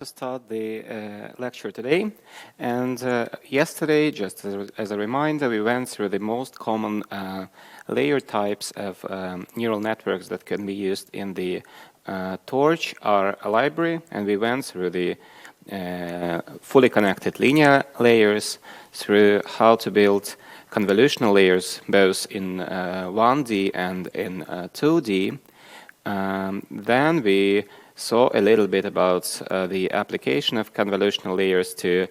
To start the lecture today, and yesterday, just as a reminder, we went through the most common layer types of neural networks that can be used in the Torch, our library, and we went through the fully connected linear layers, through how to build convolutional layers both in 1D and in 2D. Then we saw a little bit about the application of convolutional layers to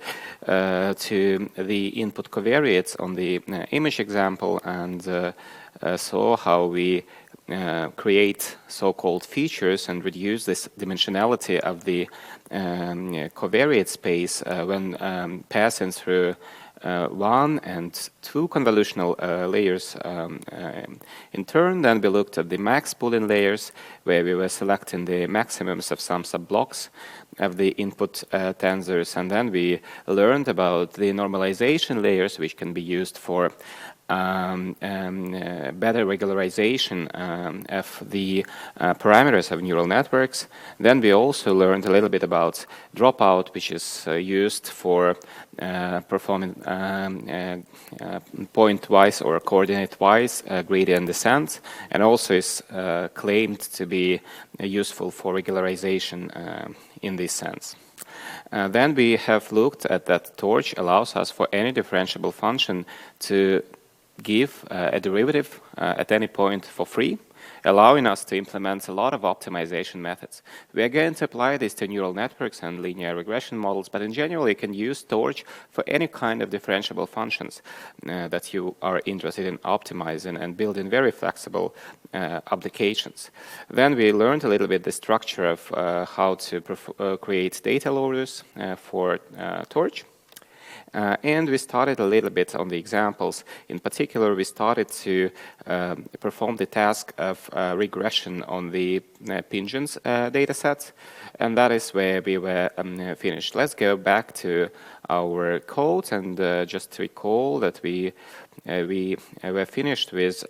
the input covariates on the image example, and saw how we create so-called features and reduce this dimensionality of the covariate space when passing through 1 and 2 convolutional layers in turn. Then we looked at the max Boolean layers, where we were selecting the maximums of some subblocks of the input tensors, and then we learned about the normalization layers, which can be used for better regularization of the parameters of neural networks. Then we also learned a little bit about dropout, which is used for performing point-wise or coordinate-wise gradient descent, and also is claimed to be useful for regularization in this sense. Then we have looked at that Torch allows us for any differentiable function to give a derivative at any point for free, allowing us to implement a lot of optimization methods. We are going to apply this to neural networks and linear regression models, but in general you can use Torch for any kind of differentiable functions that you are interested in optimizing and building very flexible applications. Then we learned a little bit the structure of how to create data loaders for Torch. And we started a little bit on the examples. In particular, we started to perform the task of regression on the Pingeon's data set, and that is where we were finished. Let's go back to our code and just recall that we were finished with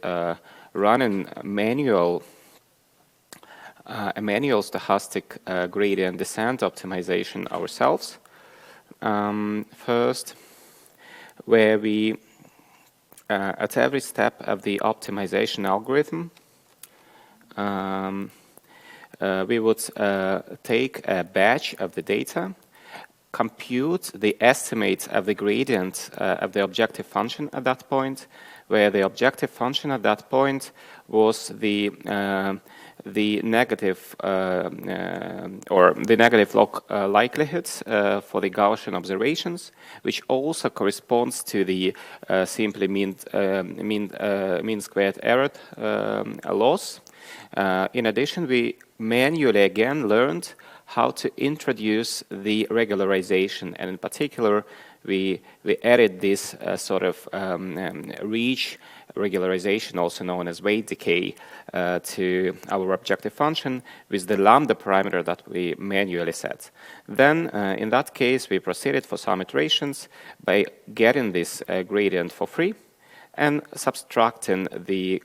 running a manual stochastic gradient descent optimization ourselves. First, where we, at every step of the optimization algorithm, we would take a batch of the data, compute the estimates of the gradient of the objective function at that point, where the objective function at that point was the negative or the negative log likelihoods for the Gaussian observations, which also corresponds to the simply mean squared error loss. In addition, we manually again learned how to introduce the regularization, and in particular we added this sort of reach regularization, also known as weight decay, to our objective function with the lambda parameter that we manually set. Then in that case we proceeded for some iterations by getting this gradient for free and subtracting the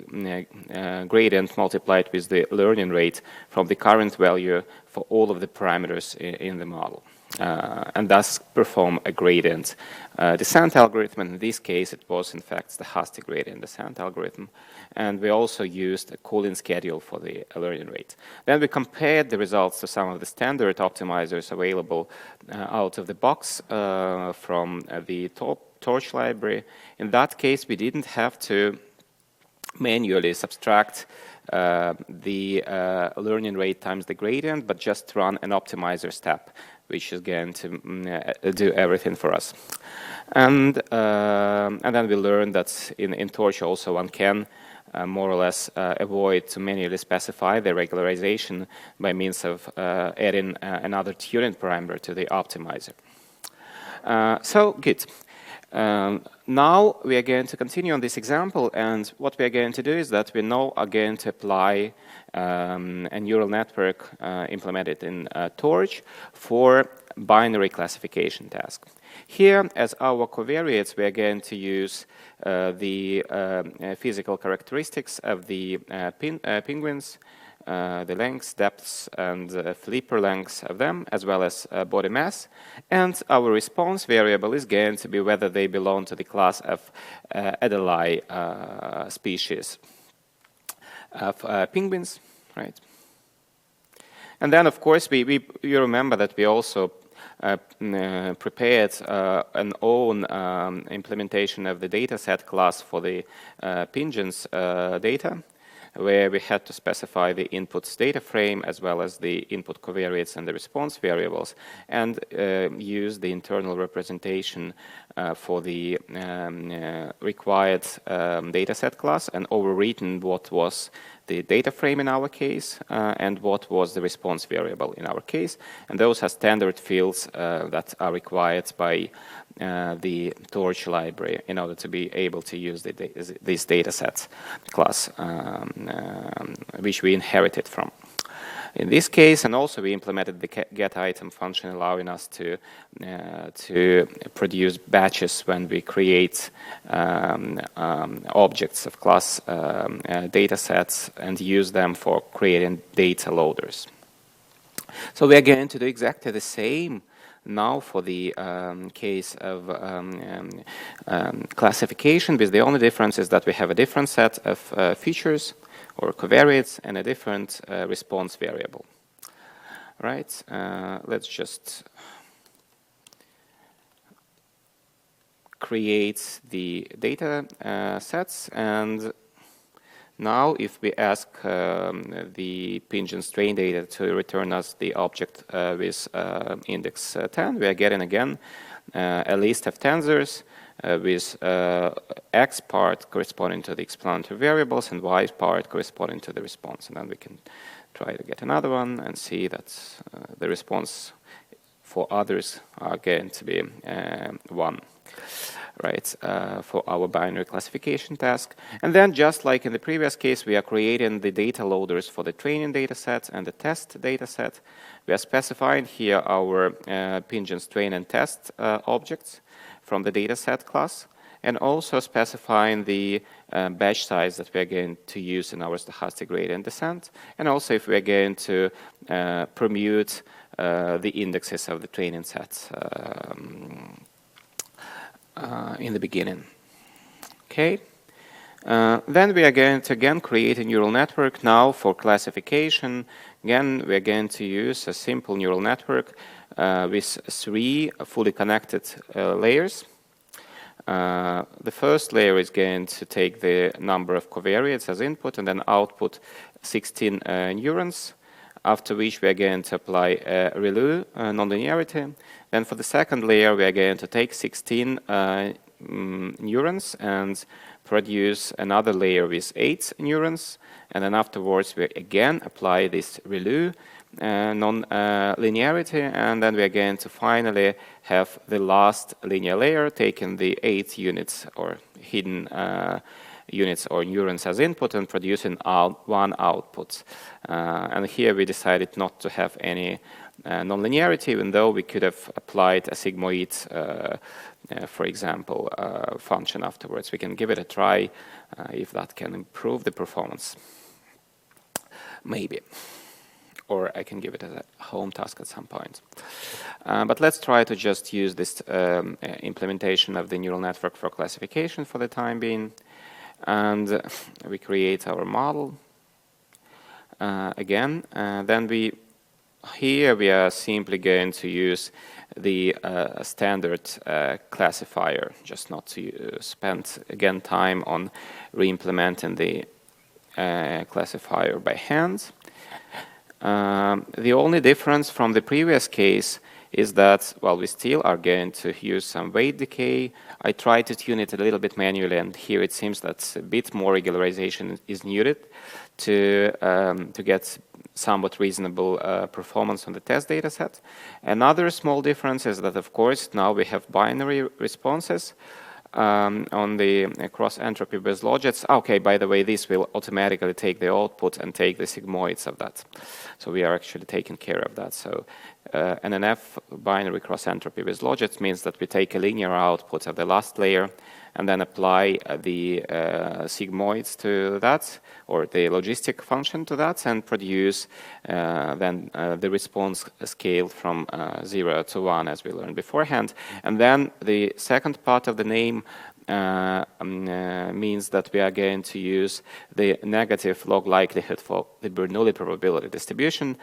gradient multiplied with the learning rate from the current value for all of the parameters in the model. And thus perform a gradient descent algorithm. In this case, it was in fact stochastic gradient descent algorithm. And we also used a cooling schedule for the learning rate. Then we compared the results to some of the standard optimizers available out of the box from the Torch library. In that case, we didn't have to manually subtract the learning rate times the gradient, but just run an optimizer step, which is going to do everything for us. And then we learned that in Torch also one can more or less avoid to manually specify the regularization by means of adding another Turing parameter to the optimizer. So good. Now we are going to continue on this example, and what we are going to do is that we now are going to apply a neural network implemented in Torch for binary classification task. Here, as our covariates, we are going to use the physical characteristics of the penguins the lengths, depths, and flipper lengths of them, as well as body mass. And our response variable is going to be whether they belong to the class of Adelie species of penguins, right? And then, of course, you remember that we also prepared an own implementation of the dataset class for the penguins data, where we had to specify the inputs data frame as well as the input covariates and the response variables, and use the internal representation for the required dataset class, and overwritten what was the data frame in our case and what was the response variable in our case. And those are standard fields that are required by the Torch library in order to be able to use this dataset class, which we inherited from. In this case, and also we implemented the getItem function, allowing us to produce batches when we create objects of class data sets and use them for creating data loaders. So we are going to do exactly the same now for the case of classification, with the only difference is that we have a different set of features or covariates and a different response variable. Right? Let's just create the data sets, and now if we ask the Penguins train data to return us the object with index 10, we are getting again a list of tensors with x part corresponding to the explanatory variables and y part corresponding to the response. And then we can try to get another one and see that the response for others are going to be 1, right, for our binary classification task. And then, just like in the previous case, we are creating the data loaders for the training data set and the test data set. We are specifying here our Penguins train and test objects from the dataset class, and also specifying the batch size that we are going to use in our stochastic gradient descent, and also if we are going to permute the indexes of the training sets in the beginning. Okay. Then we are going to again create a neural network now for classification. Again, we are going to use a simple neural network with 3 fully connected layers. The first layer is going to take the number of covariates as input and then output 16 neurons, after which we are going to apply a ReLU nonlinearity. Then for the second layer, we are going to take 16 neurons and produce another layer with 8 neurons. And then afterwards, we again apply this ReLU non-linearity, and then we are going to finally have the last linear layer taking the 8 units or hidden units or neurons as input and producing one output. And here we decided not to have any non-linearity, even though we could have applied a sigmoid, for example, function afterwards. We can give it a try if that can improve the performance. Maybe. Or I can give it as a home task at some point. But let's try to just use this implementation of the neural network for classification for the time being. And we create our model again. Then here we are simply going to use the standard classifier, just not to spend again time on re-implementing the classifier by hand. The only difference from the previous case is that, well, we still are going to use some weight decay. I tried to tune it a little bit manually, and here it seems that a bit more regularization is needed to get somewhat reasonable performance on the test data set. Another small difference is that, of course, now we have binary responses on the cross-entropy based logits. Okay, by the way, this will automatically take the output and take the sigmoids of that. So we are actually taking care of that. So NNF binary cross entropy with logits means that we take a linear output of the last layer and then apply the sigmoids to that, or the logistic function to that, and produce then the response scale from 0 to 1, as we learned beforehand. And then the second part of the name means that we are going to use the negative log likelihood for the Bernoulli probability distribution,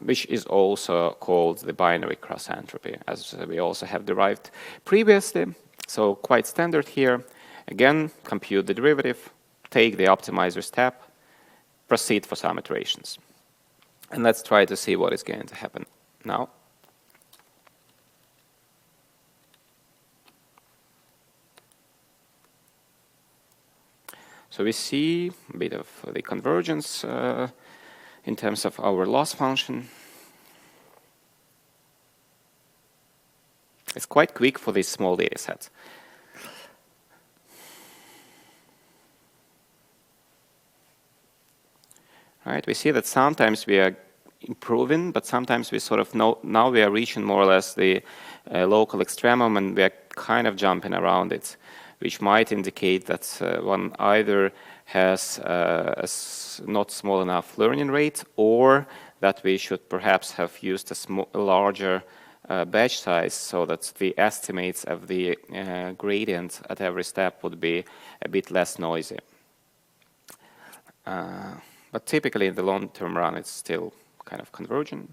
which is also called the binary cross entropy, as we also have derived previously. So quite standard here. Again, compute the derivative, take the optimizer step, proceed for some iterations. And let's try to see what is going to happen now. So we see a bit of the convergence in terms of our loss function. It's quite quick for this small data set. Right, we see that sometimes we are improving, but sometimes we sort of know, now we are reaching more or less the local extremum, and we are kind of jumping around it, which might indicate that one either has a not small enough learning rate, or that we should perhaps have used a larger batch size so that the estimates of the gradient at every step would be a bit less noisy. But typically in the long-term run, it's still kind of convergent.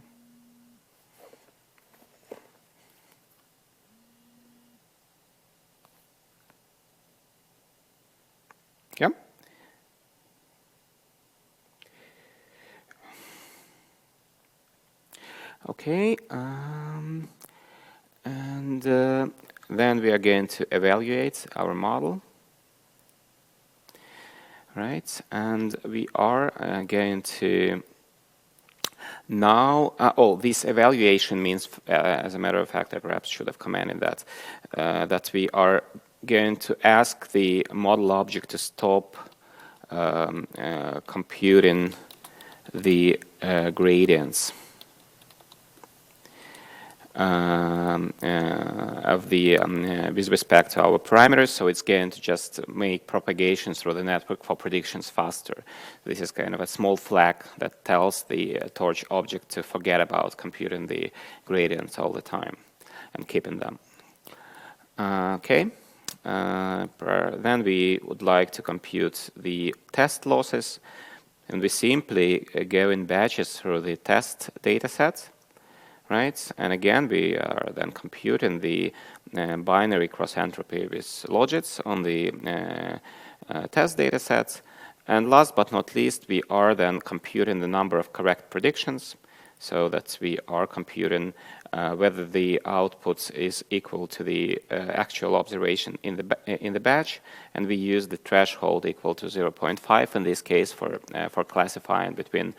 Yeah. Okay, and then we are going to evaluate our model, right? And we are going to now, this evaluation means, as a matter of fact, I perhaps should have commented that, that we are going to ask the model object to stop computing the gradients of the with respect to our parameters, so it's going to just make propagation through the network for predictions faster. This is kind of a small flag that tells the torch object to forget about computing the gradients all the time and keeping them. Okay. Then we would like to compute the test losses, and we simply go in batches through the test data set. Right, and again, we are then computing the binary cross entropy with logits on the test data sets. And last but not least, we are then computing the number of correct predictions, so that we are computing whether the output is equal to the actual observation in the batch, and we use the threshold equal to 0.5 in this case for classifying between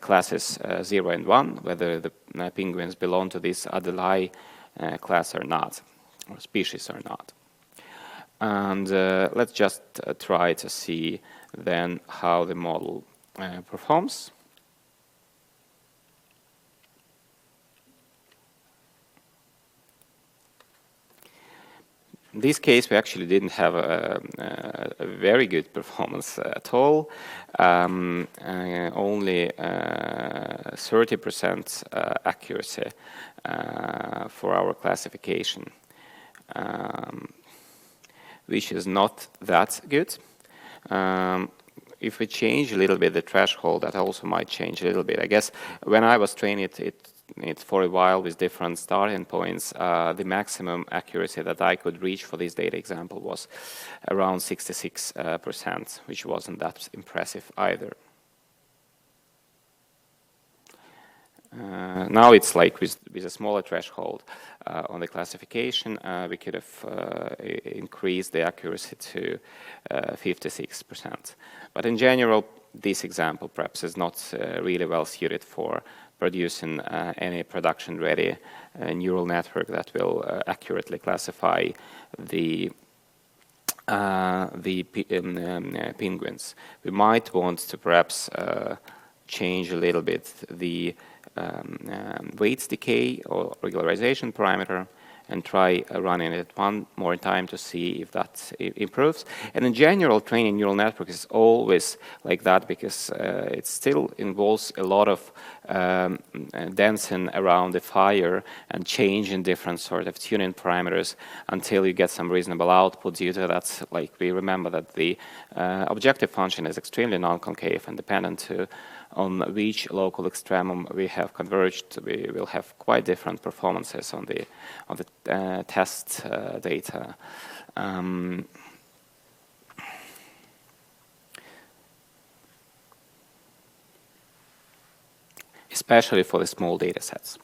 classes 0 and 1, whether the penguins belong to this Adelie class or not, or species or not. And let's just try to see then how the model performs. In this case, we actually didn't have a very good performance at all. Only 30% accuracy for our classification, which is not that good. If we change a little bit the threshold, that also might change a little bit. I guess when I was training it for a while with different starting points, the maximum accuracy that I could reach for this data example was around 66%, which wasn't that impressive either. Now it's like with a smaller threshold on the classification, we could have increased the accuracy to 56%. But in general, this example perhaps is not really well suited for producing any production-ready neural network that will accurately classify the penguins. We might want to perhaps change a little bit the weights decay or regularization parameter, and try running it one more time to see if that improves. And in general, training neural networks is always like that, because it still involves a lot of dancing around the fire and changing different sort of tuning parameters until you get some reasonable output. Due to that, like, we remember that the objective function is extremely non-concave and dependent on which local extremum we have converged. We will have quite different performances on the test data. Especially for the small data sets.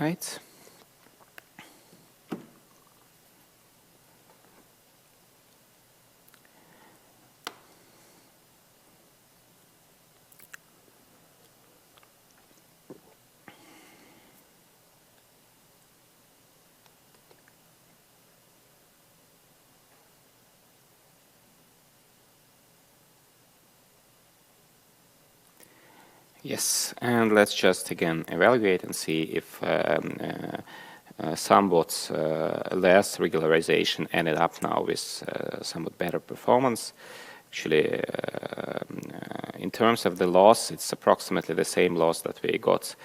Right. Yes, and let's just again evaluate and see if somewhat less regularization ended up now with somewhat better performance. Actually, in terms of the loss, it's approximately the same loss that we got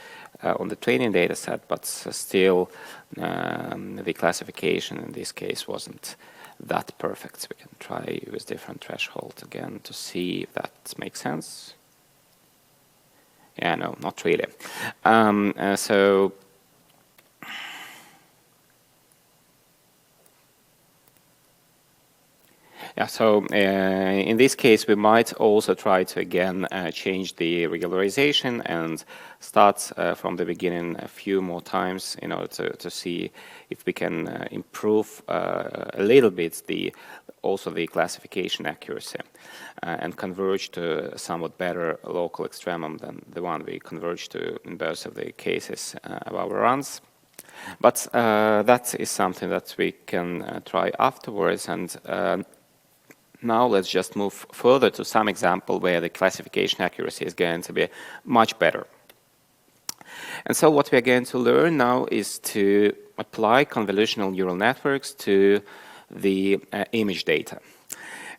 on the training data set, but still the classification in this case wasn't that perfect. So we can try with different thresholds again to see if that makes sense. Yeah, no, not really. So yeah, so in this case, we might also try to again change the regularization and start from the beginning a few more times in order to see if we can improve a little bit also the classification accuracy and converge to a somewhat better local extremum than the one we converged to in both of the cases of our runs. But that is something that we can try afterwards. And now let's just move further to some example where the classification accuracy is going to be much better. And so what we are going to learn now is to apply convolutional neural networks to the image data.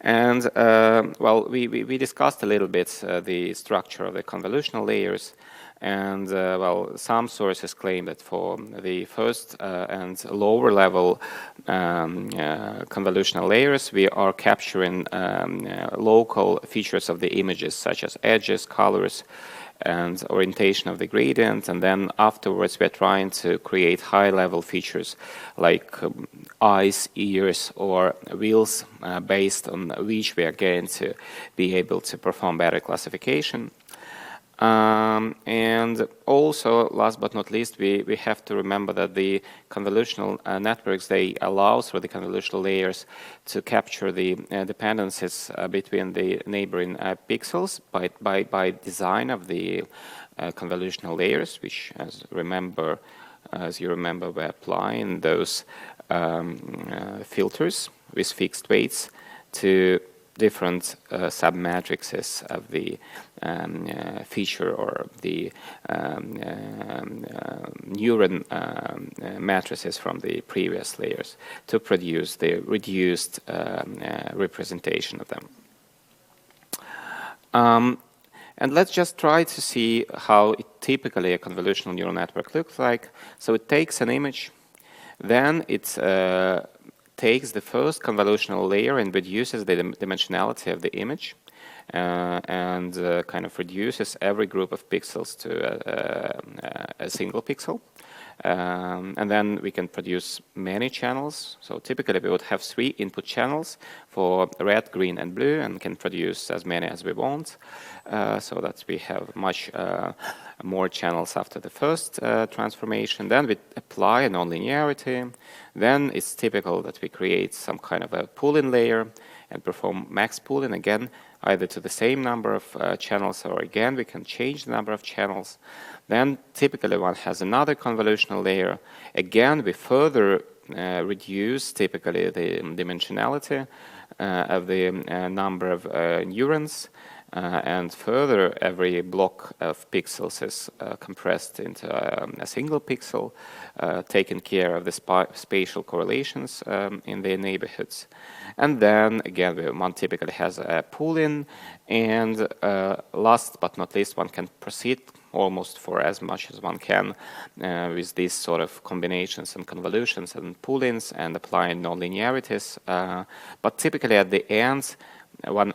And well, we discussed a little bit the structure of the convolutional layers. And well, some sources claim that for the first and lower level convolutional layers, we are capturing local features of the images, such as edges, colors, and orientation of the gradient. And then afterwards, we're trying to create high-level features like eyes, ears, or wheels, based on which we are going to be able to perform better classification. And also, last but not least, we have to remember that the convolutional networks, they allow for the convolutional layers to capture the dependencies between the neighboring pixels by design of the convolutional layers, which, as you remember, we're applying those filters with fixed weights to different submatrices of the feature or the neuron matrices from the previous layers to produce the reduced representation of them. And let's just try to see how typically a convolutional neural network looks like. So it takes an image, then it takes the first convolutional layer and reduces the dimensionality of the image and kind of reduces every group of pixels to a single pixel. And then we can produce many channels. So typically we would have 3 input channels for red, green, and blue, and can produce as many as we want, so that we have much more channels after the first transformation. Then we apply a nonlinearity. Then it's typical that we create some kind of a pooling layer and perform max pooling again, either to the same number of channels, or again we can change the number of channels. Then typically one has another convolutional layer. Again, we further reduce typically the dimensionality of the number of neurons, and further every block of pixels is compressed into a single pixel, taking care of the spatial correlations in the neighborhoods. And then again one typically has a pooling, and last but not least one can proceed almost for as much as one can with these sort of combinations and convolutions and poolings and applying nonlinearities. But typically at the end one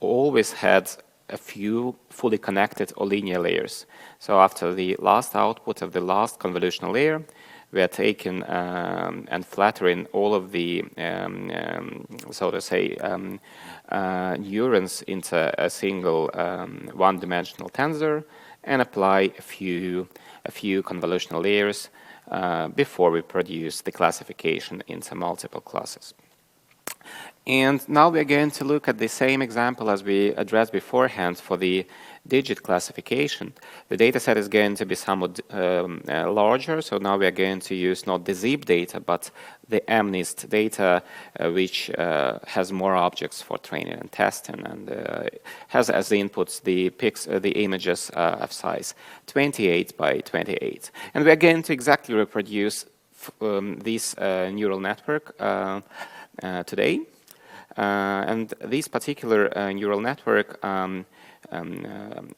always had a few fully connected or linear layers. So after the last output of the last convolutional layer, we are taking and flattering all of the, so to say, neurons into a single one-dimensional tensor, and apply a few convolutional layers before we produce the classification into multiple classes. And now we're going to look at the same example as we addressed beforehand for the digit classification. The data set is going to be somewhat larger, so now we are going to use not the zip data, but the MNIST data, which has more objects for training and testing, and has as the inputs the images of size 28 by 28. And we are going to exactly reproduce this neural network today. And this particular neural network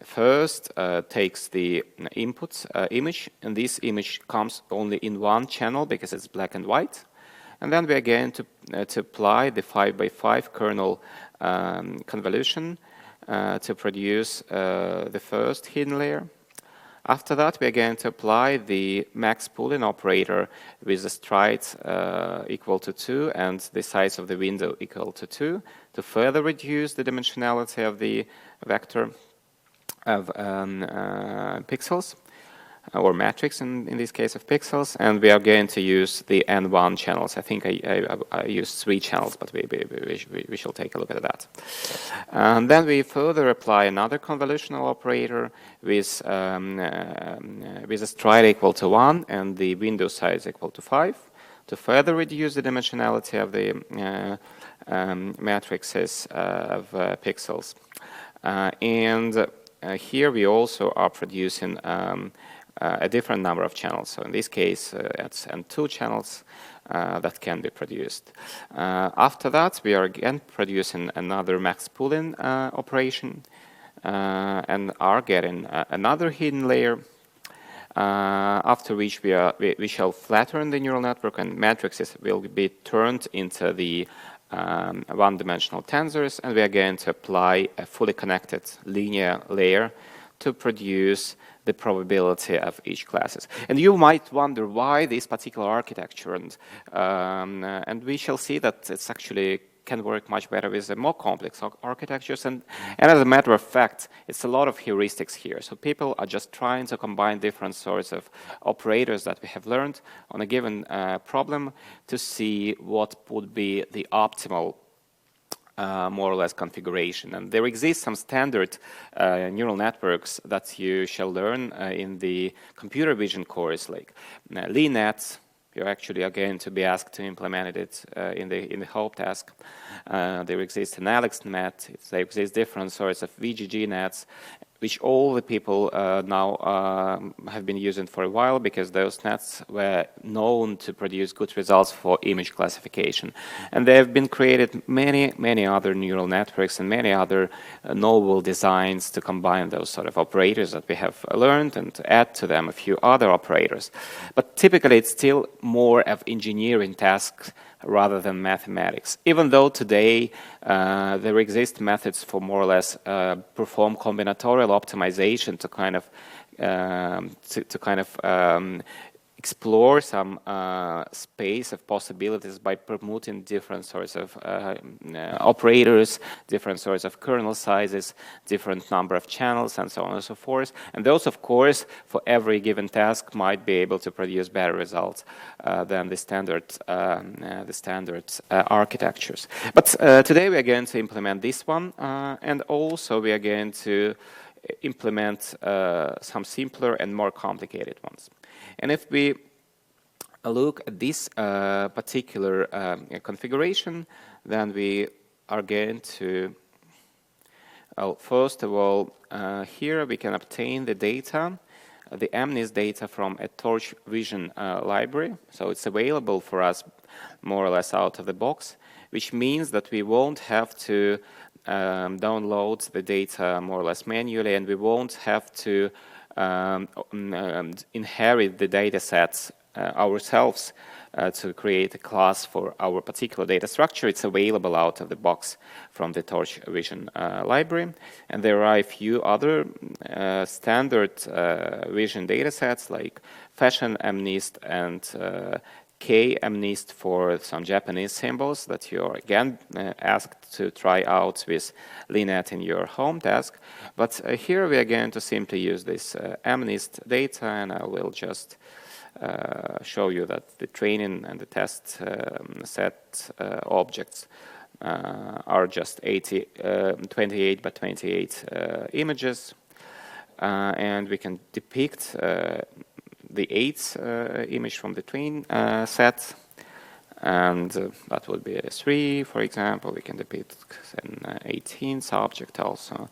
first takes the input image, and this image comes only in one channel because it's black and white. And then we are going to apply the 5 by 5 kernel convolution to produce the first hidden layer. After that, we are going to apply the max pooling operator with a stride equal to 2 and the size of the window equal to 2 to further reduce the dimensionality of the vector of pixels, or matrix in this case of pixels, and we are going to use the N1 channels. I think I used 3 channels, but we shall take a look at that. And then we further apply another convolutional operator with a stride equal to 1 and the window size equal to 5 to further reduce the dimensionality of the matrices of pixels. And here we also are producing a different number of channels. So in this case, it's N2 channels that can be produced. After that, we are again producing another max pooling operation and are getting another hidden layer. After which we shall flatten the neural network, and matrices will be turned into the one-dimensional tensors, and we are going to apply a fully connected linear layer to produce the probability of each classes. And you might wonder why this particular architecture, and we shall see that it's actually can work much better with the more complex architectures. And as a matter of fact, it's a lot of heuristics here. So people are just trying to combine different sorts of operators that we have learned on a given problem to see what would be the optimal more or less configuration. And there exist some standard neural networks that you shall learn in the computer vision course, like LeNet. You actually are going to be asked to implement it in the help task. There exists an AliaksNet. There exist different sorts of VGG nets, which all the people now have been using for a while, because those nets were known to produce good results for image classification. And there have been created many other neural networks and many other novel designs to combine those sort of operators that we have learned and to add to them a few other operators. But typically it's still more of engineering tasks rather than mathematics. Even though today there exist methods for more or less perform combinatorial optimization to kind of explore some space of possibilities by promoting different sorts of operators, different sorts of kernel sizes, different number of channels, and so on and so forth. And those, of course, for every given task might be able to produce better results than the standard architectures. But today we are going to implement this one, and also we are going to implement some simpler and more complicated ones. And if we look at this particular configuration, then we are going to, first of all, here we can obtain the data, the MNIST data from a Torch Vision library. So it's available for us more or less out of the box, which means that we won't have to download the data more or less manually, and we won't have to inherit the data sets ourselves to create a class for our particular data structure. It's available out of the box from the Torch Vision library. And there are a few other standard vision data sets like Fashion MNIST and K-MNIST for some Japanese symbols that you're again asked to try out with LINET in your home task. But here we are going to simply use this MNIST data, and I will just show you that the training and the test set objects are just 28 by 28 images, and we can depict the 8th image from the train set, and that would be a 3, for example. We can depict an 18th object also,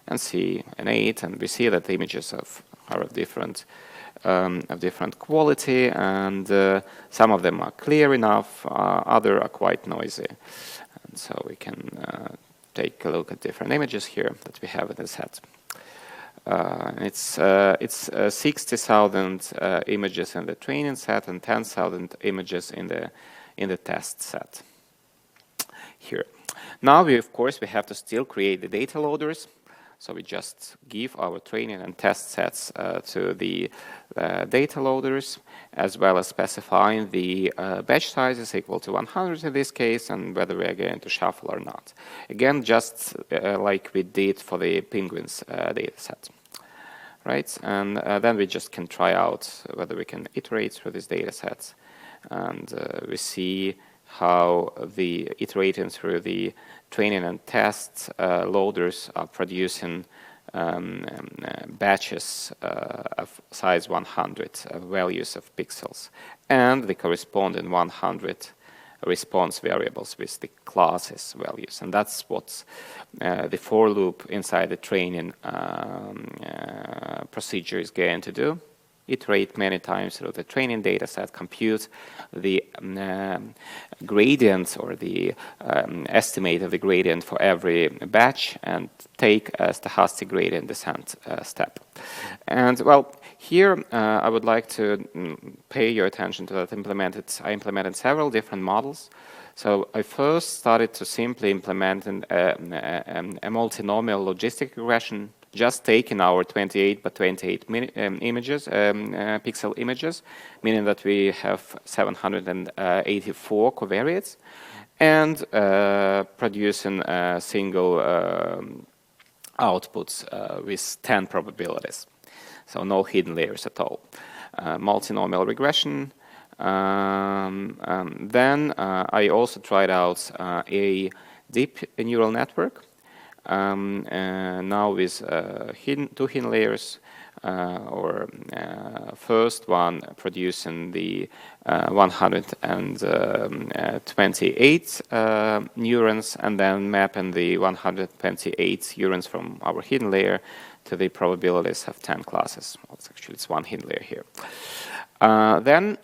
and see an 8, and we see that the images are of different quality, and some of them are clear enough, others are quite noisy. And so we can take a look at different images here that we have in the set. It's 60,000 images in the training set and 10,000 images in the test set. Here, now of course we have to still create the data loaders. So we just give our training and test sets to the data loaders, as well as specifying the batch sizes equal to 100 in this case, and whether we are going to shuffle or not. Again, just like we did for the penguins data set. Right, and then we just can try out whether we can iterate through these data sets, and we see how the iterating through the training and test loaders are producing batches of size 100 values of pixels, and the corresponding 100 response variables with the classes values. And that's what the for loop inside the training procedure is going to do. Iterate many times through the training data set, compute the gradient or the estimate of the gradient for every batch, and take a stochastic gradient descent step. And well, here I would like to pay your attention to that. I implemented several different models. So I first started to simply implement a multinomial logistic regression, just taking our 28 by 28 images, pixel images, meaning that we have 784 covariates, and producing single outputs with 10 probabilities. So no hidden layers at all. Multinomial regression. Then I also tried out a deep neural network. Now with two hidden layers, first one producing the 128 neurons, and then mapping the 128 neurons from our hidden layer to the probabilities of 10 classes. Well, it's one hidden layer here. Then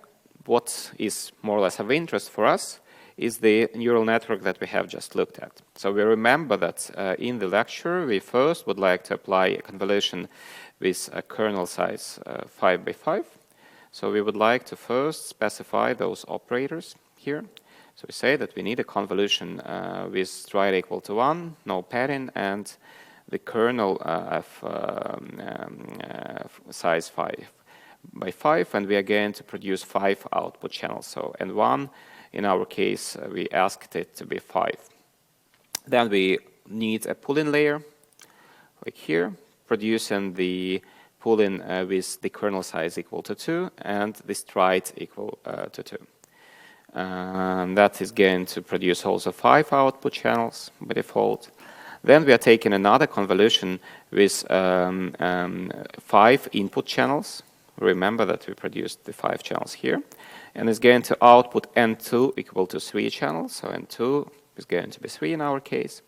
what is more or less of interest for us is the neural network that we have just looked at. So we remember that in the lecture, we first would like to apply a convolution with a kernel size 5 by 5. So we would like to first specify those operators here. So we say that we need a convolution with stride equal to 1, no padding, and the kernel of size 5 by 5, and we are going to produce 5 output channels. So N1, in our case, we asked it to be 5. Then we need a pull-in layer, like here, producing the pull-in with the kernel size equal to 2 and the stride equal to 2. That is going to produce also 5 output channels by default. Then we are taking another convolution with 5 input channels. Remember that we produced the 5 channels here. And it's going to output N2 equal to 3 channels. So N2 is going to be 3 in our case.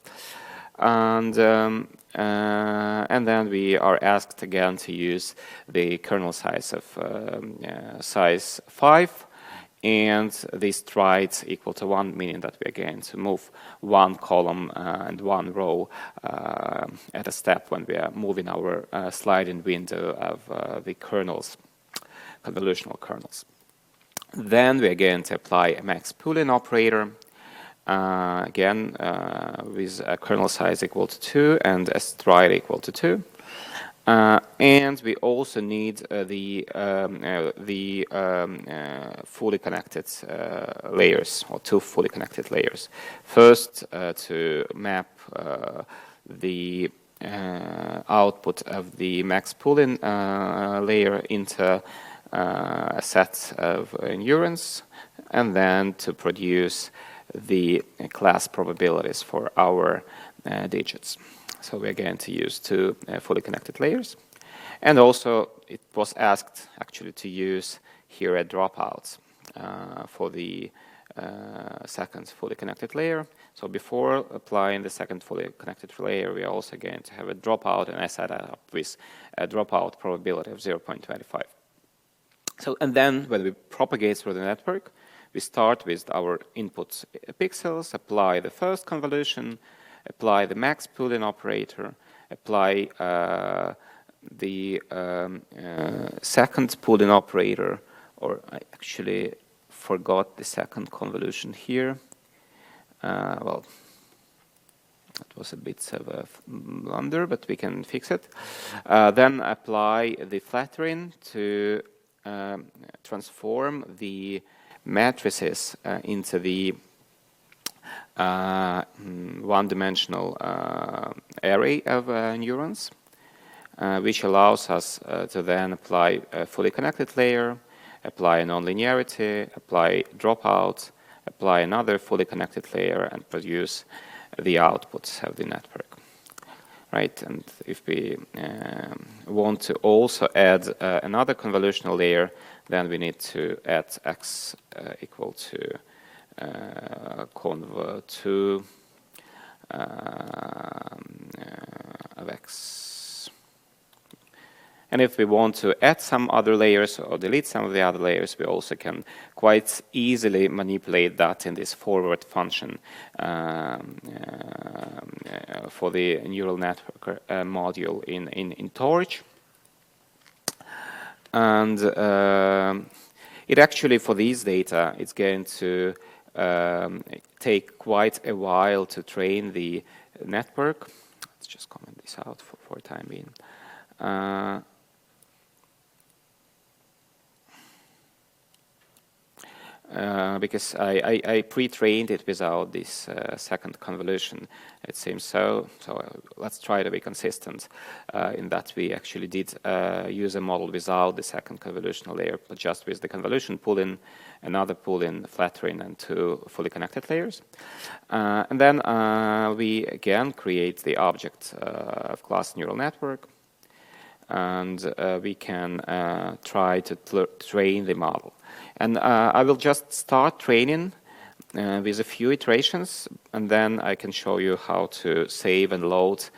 And then we are asked again to use the kernel size of size 5. And the strides equal to 1, meaning that we are going to move 1 column and 1 row at a step when we are moving our sliding window of the kernels, convolutional kernels. Then we are going to apply a max pooling operator, again with a kernel size equal to 2 and a stride equal to 2. And we also need the fully connected layers, or 2 fully connected layers. First, to map the output of the max pooling layer into a set of neurons, and then to produce the class probabilities for our digits. So we're going to use 2 fully connected layers. And also it was asked actually to use here a dropout for the second fully connected layer. So before applying the second fully connected layer, we are also going to have a dropout, and I set that up with a dropout probability of 0.25. So, and then when we propagate through the network, we start with our input pixels, apply the first convolution, apply the max pooling operator, apply the second pooling operator, or I actually forgot the second convolution here. Well, that was a bit of a blunder, but we can fix it. Then apply the flattering to transform the matrices into the one-dimensional array of neurons, which allows us to then apply a fully connected layer, apply a nonlinearity, apply dropout, apply another fully connected layer, and produce the outputs of the network. Right, and if we want to also add another convolutional layer, then we need to add x equal to conv2 of x. And if we want to add some other layers or delete some of the other layers, we also can quite easily manipulate that in this forward function for the neural network module in Torch. And it actually, for these data, it's going to take quite a while to train the network. Let's just comment this out for the time being. Because I pre-trained it without this second convolution, it seems so. So let's try to be consistent in that we actually did use a model without the second convolutional layer, but just with the convolution pull-in, another pull-in, flattering, and 2 fully connected layers. And then we again create the object of class neural network, and we can try to train the model. And I will just start training with a few iterations, and then I can show you how to save and load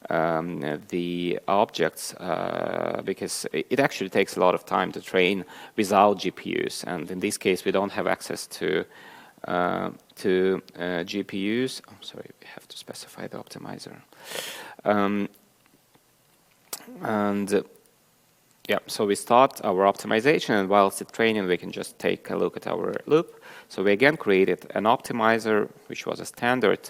the objects, because it actually takes a lot of time to train without GPUs. And in this case, we don't have access to GPUs. I'm sorry, we have to specify the optimizer. Yeah, so we start our optimization, and whilst it's training, we can just take a look at our loop. So we again created an optimizer, which was a standard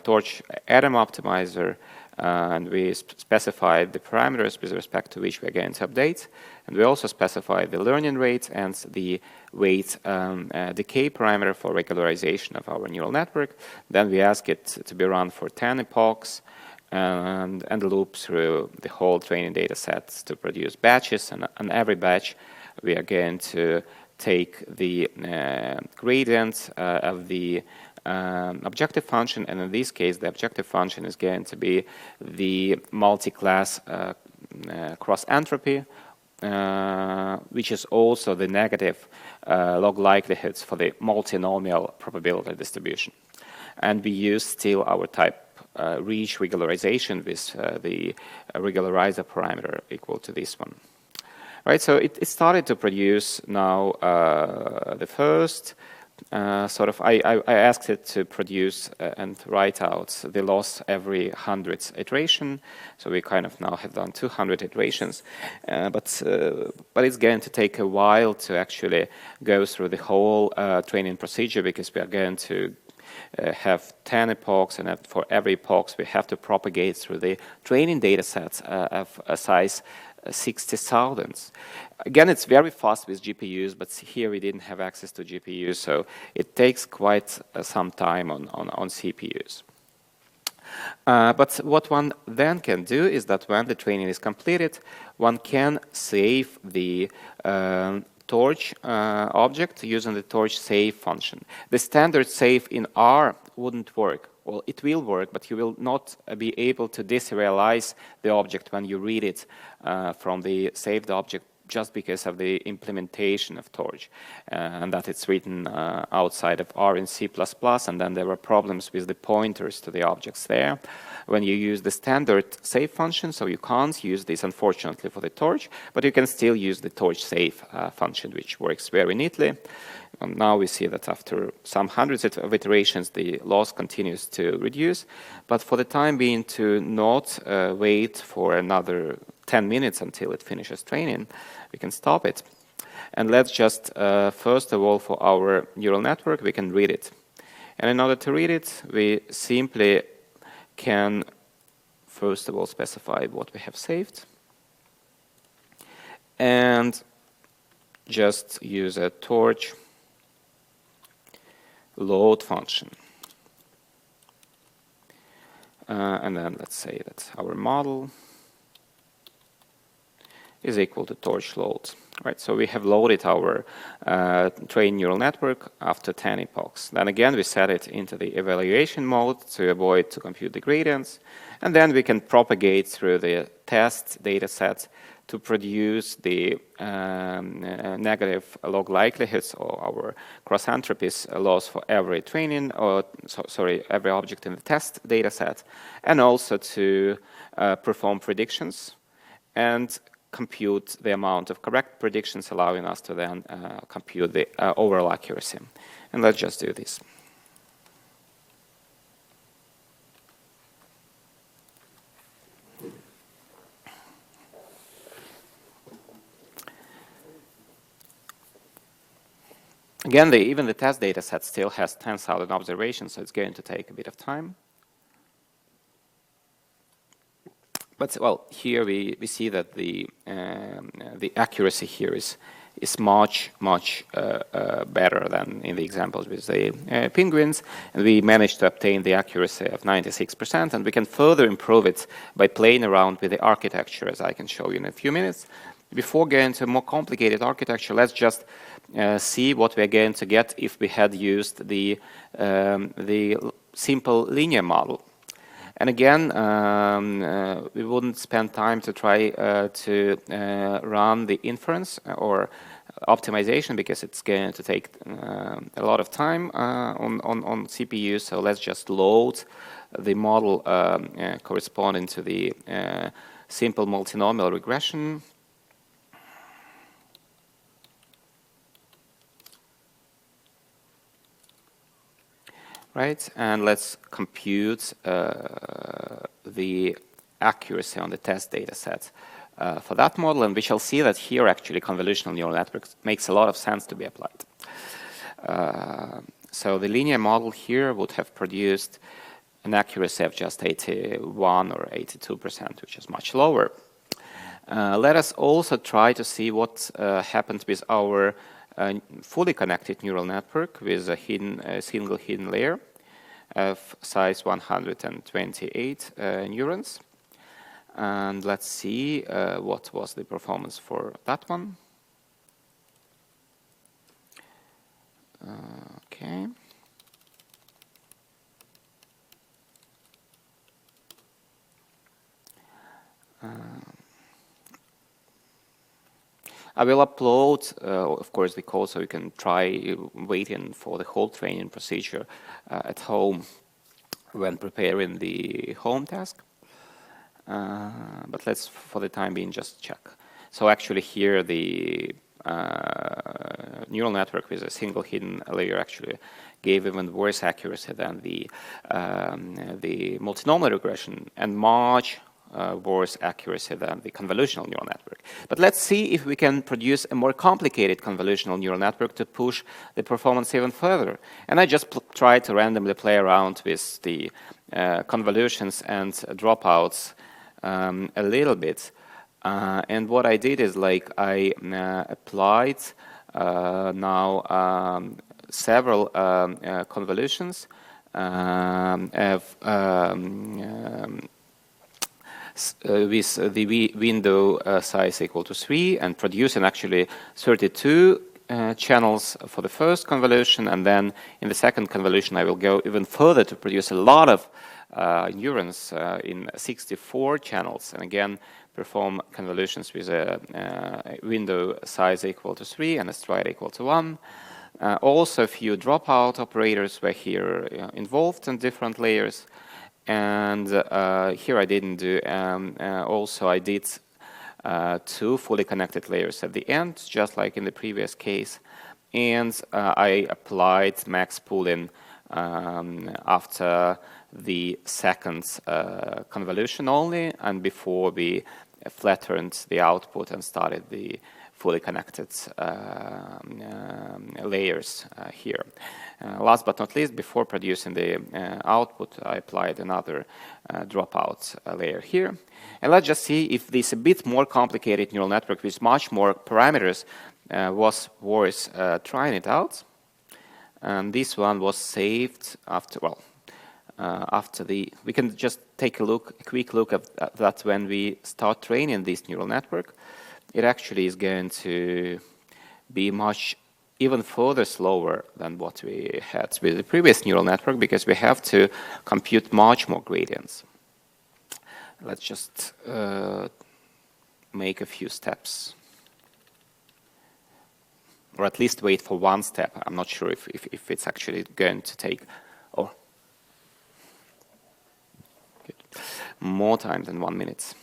Torch Atom optimizer and we specified the parameters with respect to which we're going to update. And we also specify the learning rate and the weight decay parameter for regularization of our neural network. Then we ask it to be run for 10 epochs and loop through the whole training data sets to produce batches. And on every batch, we are going to take the gradient of the objective function, and in this case, the objective function is going to be the multi-class cross entropy, which is also the negative log likelihoods for the multinomial probability distribution. And we use still our type reach regularization with the regularizer parameter equal to this one. Right, so it started to produce now the first I asked it to produce and write out the loss every 100th iteration. So we kind of now have done 200 iterations, but it's going to take a while to actually go through the whole training procedure, because we are going to have 10 epochs, and for every epoch we have to propagate through the training data sets of a size 60,000. Again, it's very fast with GPUs, but here we didn't have access to GPUs, so it takes quite some time on CPUs. But what one then can do is that when the training is completed, one can save the torch object using the torch save function. The standard save in R wouldn't work. Well, it will work, but you will not be able to deserialize the object when you read it from the saved object, just because of the implementation of torch, and that it's written outside of R in C++, and then there were problems with the pointers to the objects there when you use the standard save function. So you can't use this, unfortunately, for the torch, but you can still use the torch save function, which works very neatly. And now we see that after some hundreds of iterations, the loss continues to reduce. But for the time being, to not wait for another 10 minutes until it finishes training, we can stop it. And let's just, first of all, for our neural network, we can read it. And in order to read it, we simply can, first of all, specify what we have saved. And just use a torch load function. And then let's say that our model is equal to torch load. Right, so we have loaded our trained neural network after 10 epochs. Then again, we set it into the evaluation mode to avoid to compute the gradients. And then we can propagate through the test data set to produce the negative log likelihoods, or our cross entropies loss for every training, or every object in the test data set, and also to perform predictions and compute the amount of correct predictions, allowing us to then compute the overall accuracy. And let's just do this. Again, even the test data set still has 10,000 observations, so it's going to take a bit of time. But well, here we see that the accuracy here is much better than in the examples with the penguins, and we managed to obtain the accuracy of 96%, and we can further improve it by playing around with the architecture, as I can show you in a few minutes. Before going to a more complicated architecture, let's just see what we're going to get if we had used the simple linear model. And again, we wouldn't spend time to try to run the inference or optimization, because it's going to take a lot of time on CPU. So let's just load the model corresponding to the simple multinomial regression. Right, and let's compute the accuracy on the test data set for that model, and we shall see that here actually convolutional neural networks makes a lot of sense to be applied. So the linear model here would have produced an accuracy of just 81 or 82%, which is much lower. Let us also try to see what happens with our fully connected neural network with a single hidden layer of size 128 neurons. And let's see what was the performance for that one. Okay. I will upload, of course, the code so you can try waiting for the whole training procedure at home when preparing the home task. But let's, for the time being, just check. So actually here the neural network with a single hidden layer actually gave even worse accuracy than the multinomial regression, and much worse accuracy than the convolutional neural network. But let's see if we can produce a more complicated convolutional neural network to push the performance even further. And I just tried to randomly play around with the convolutions and dropouts a little bit. And what I did is like I applied now several convolutions with the window size equal to 3 and producing actually 32 channels for the first convolution, and then in the second convolution I will go even further to produce a lot of neurons in 64 channels, and again perform convolutions with a window size equal to 3 and a stride equal to 1. Also a few dropout operators were here involved in different layers. And here I didn't do, also I did 2 fully connected layers at the end, just like in the previous case. And I applied max pooling after the second convolution only, and before we flattened the output and started the fully connected layers here. Last but not least, before producing the output, I applied another dropout layer here. And let's just see if this a bit more complicated neural network with much more parameters was worth trying it out. And this one was saved after, well, after the, we can just take a quick look at that when we start training this neural network. It actually is going to be much even further slower than what we had with the previous neural network, because we have to compute much more gradients. Let's just make a few steps, or at least wait for one step. I'm not sure if it's actually going to take more time than 1 minute.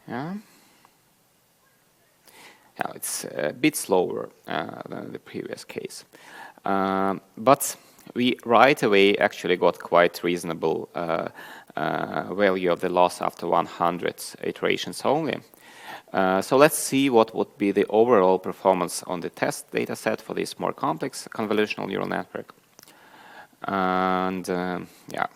Yeah, it's a bit slower than the previous case. But we right away actually got quite reasonable value of the loss after 100 iterations only. So let's see what would be the overall performance on the test data set for this more complex convolutional neural network. And yeah.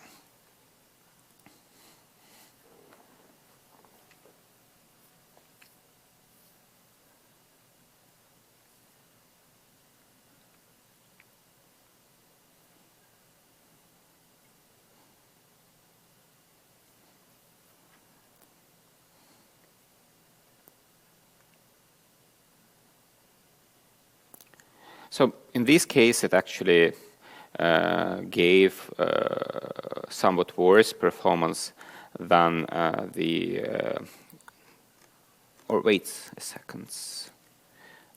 So in this case, it actually gave somewhat worse performance than or wait a second.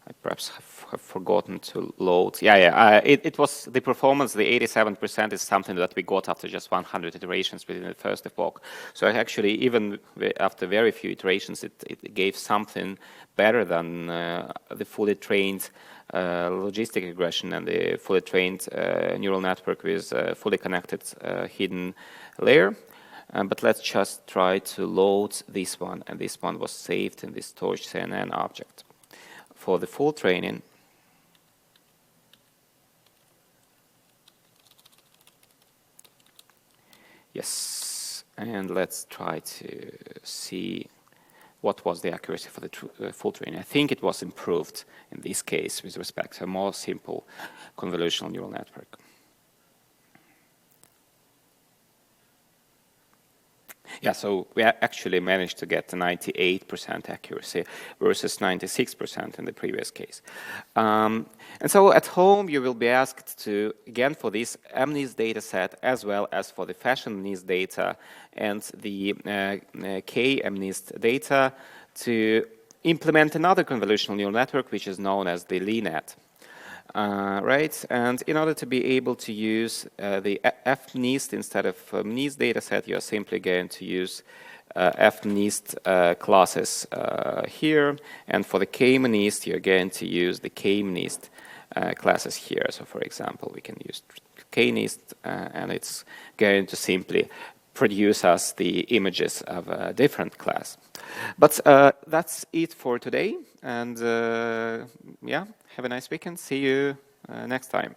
I perhaps have forgotten to load. It was the performance, the 87% is something that we got after just 100 iterations within the first epoch. So actually, even after very few iterations, it gave something better than the fully trained logistic regression and the fully trained neural network with fully connected hidden layer. But let's just try to load this one, and this one was saved in this torch CNN object. for the full training. Yes, and let's try to see what was the accuracy for the full training. I think it was improved in this case with respect to a more simple convolutional neural network. Yeah, so we actually managed to get to 98% accuracy versus 96% in the previous case. And so at home, you will be asked to, again, for this MNIST data set, as well as for the fashion MNIST data and the K-MNIST data, to implement another convolutional neural network, which is known as the LeNet. Right, and in order to be able to use the FNIST instead of MNIST dataset, you are simply going to use FNIST classes here, and for the K-MNIST, you're going to use the K-MNIST classes here. So, for example, we can use K-MNIST, and it's going to simply produce us the images of a different class. But that's it for today, and yeah, have a nice weekend. See you next time.